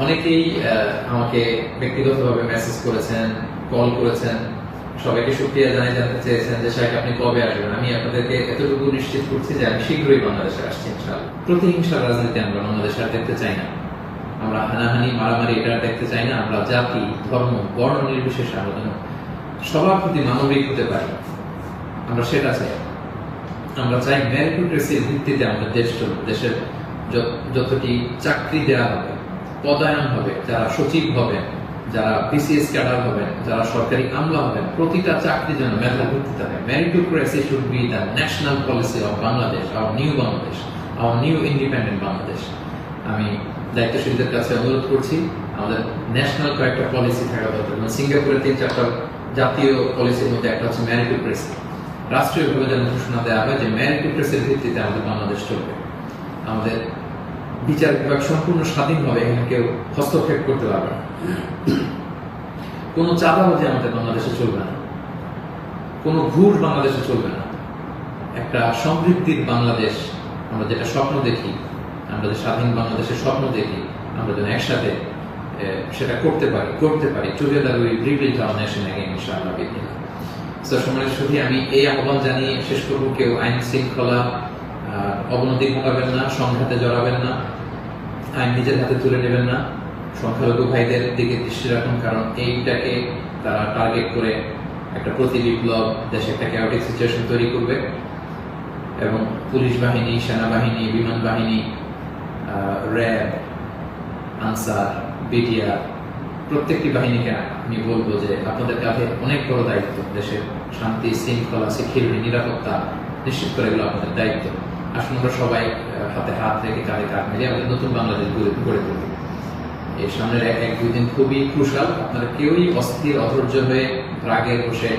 অনেকেই আমাকে ব্যক্তিগতভাবে মেসেজ করেছেন, কল করেছেন, সবাইকে শুকরিয়া জানাই, জানতে চেয়েছেন যে শাইখ আপনি কবে আসবেন। আমি আপনাদেরকে এতটুকু নিশ্চিত করছি যে আমি শীঘ্রই বাংলাদেশে আসছি ইনশাআল্লাহ। প্রতিহিংসার রাজনীতি আমরা বাংলাদেশে আর দেখতে চাই না। আমরা হানাহানি মারামারি এটা দেখতে চাই না। আমরা জাতি, ধর্ম, বর্ণ নির্বিশেষে আমরা যেন সবার প্রতি মানবিক হতে পারি, আমরা সেটা চাই। আমরা চাই মেরিটোক্রেসির ভিত্তিতে আমাদের দেশ চলবে। দেশের যতটি চাকরি দেওয়া হবে, পদায়ন হবে, যারা সচিব হবেন, যারা বিসিএস ক্যাডার হবেন, যারা সরকারি আমলা হবেন, প্রতিটা চাকরি যেন মেধার ভিত্তিতে হবে। Meritocracy should be the national policy of Bangladesh, our new Bangladesh, our new independent Bangladesh. আমি দায়িত্বশীলদের কাছে অনুরোধ করছি, আমাদের ন্যাশনাল কয়েকটা পলিসি থাকা দরকার। সিঙ্গাপুরের 3-4টা জাতীয় পলিসির মধ্যে একটা হচ্ছে মেরিটোক্রেসি। রাষ্ট্রীয়ভাবে যেন ঘোষণা দেওয়া হয় যে মেরিটোক্রেসির ভিত্তিতে আমাদের বাংলাদেশ চলবে। আমাদের বিচার বিভাগ সম্পূর্ণ স্বাধীনভাবে, এখানে কেউ হস্তক্ষেপ করতে পারবে না। কোনো চাঁদাবাজি আমাদের বাংলাদেশে চলবে না, কোনো ঘুষ বাংলাদেশে চলবে না। একটা সমৃদ্ধির বাংলাদেশ আমরা যেটা স্বপ্ন দেখি, আমরা যে স্বাধীন বাংলাদেশের স্বপ্ন দেখি, আমরা যেন একসাথে সেটা করতে পারি। Together we rebuild hour nation again ইনশাআল্লাহ বিদিনিল্লাহ। সো সম্মানিত সুধী, আমি এই আহ্বান জানিয়ে শেষ করব, কেউ আইন শৃঙ্খলা অবনতি ঘটাবেন না, সংঘাতে জড়াবেন না, আইন নিজের হাতে তুলে নেবেন না। সংখ্যালঘু ভাইদের দিকে দৃষ্টি রাখুন, কারণ এইটাকে তারা টার্গেট করে একটা প্রতি বিপ্লব, দেশে একটা ক্যাওটিক সিচুয়েশন তৈরি করবে। এবং পুলিশ বাহিনী, সেনাবাহিনী, বিমান বাহিনী, র্যাব, আনসার, বিডিআর, প্রত্যেকটি বাহিনীকে আমি বলবো যে আপনাদের কাছে অনেক বড় দায়িত্ব। দেশের শান্তি, শৃঙ্খলা, সিকিউরিটি, নিরাপত্তা নিশ্চিত করে এগুলো আপনাদের দায়িত্ব। আসুন আমরা সবাই হাতে হাত রেখে, কাঁধে কাঁধ মিলিয়ে আমাদের নতুন বাংলাদেশ গড়ে তুলব। এই সামনের 1-2 দিন খুবই ক্রুশাল। আপনারা কেউই অস্থির, অধৈর্য হয়ে রাগে বসে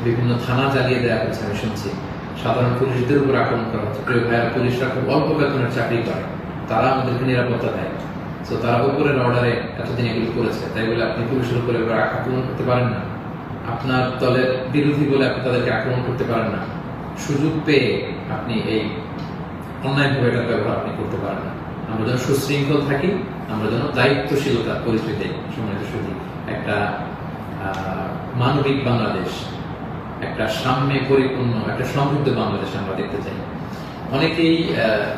বিভিন্ন থানা জ্বালিয়ে দেওয়া হচ্ছে, আমি শুনছি। সাধারণ পুলিশদের উপর আক্রমণ করা হচ্ছে। প্রিয় ভাইয়েরা, পুলিশরা খুব অল্প বেতনের চাকরি করে, তারা আমাদেরকে নিরাপত্তা দেয়। তো তারা উপরের অর্ডারে এতদিন এগুলো করেছে, তাই বলে আপনি পুলিশের উপরে আক্রমণ করতে পারেন না। আপনার দলের বিরোধী বলে আপনি তাদেরকে আক্রমণ করতে পারেন না। সুযোগ পেয়ে আপনি এই অন্যায়ভাবে এটার ব্যবহার আপনি করতে পারেন না। আমরা যেন সুশৃঙ্খল থাকি, আমরা যেন দায়িত্বশীলতার পরিচয় দেই। সম্মানিত সুধী, একটা মানবিক বাংলাদেশ, একটা সাম্যে পরিপূর্ণ, একটা সমৃদ্ধ বাংলাদেশ আমরা দেখতে চাই। অনেকেই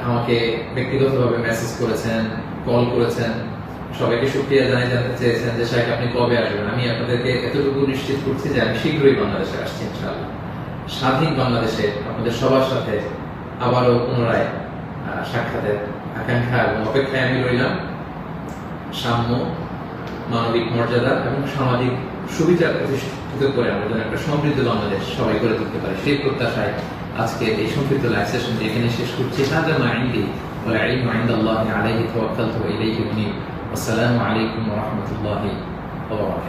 আমাকে ব্যক্তিগতভাবে মেসেজ করেছেন, কল করেছেন, সবাইকে শুকরিয়া জানাই, জানতে চেয়েছেন যে শাইখ আপনি কবে আসবেন। আমি আপনাদেরকে এতটুকু নিশ্চিত করছি যে আমি শীঘ্রই বাংলাদেশে আসছি ইনশাআল্লাহ। স্বাধীন বাংলাদেশে আপনাদের সবার সাথে আবারও পুনরায় সাক্ষাতের আকাঙ্ক্ষা এবং অপেক্ষায় আমি রইলাম। সাম্য, মানবিক মর্যাদা এবং সামাজিক সুবিচার প্রতিষ্ঠিত করে আমরা যেন একটা সমৃদ্ধ বাংলাদেশ সবাই গড়ে তুলতে পারি, সেই প্রত্যাশায় আজকে এই সংক্ষিপ্ত লাইভ সেশনটি এখানে শেষ করছি। হাযা মা ইনদি ওয়াল ইলমু ইনদাল্লাহি আলাইহি তাওয়াক্কালতু ওয়া ইলাইহি উনীব। আসসালামু আলাইকুম ওয়া রাহমাতুল্লাহি ওয়া বারাকাতুহু।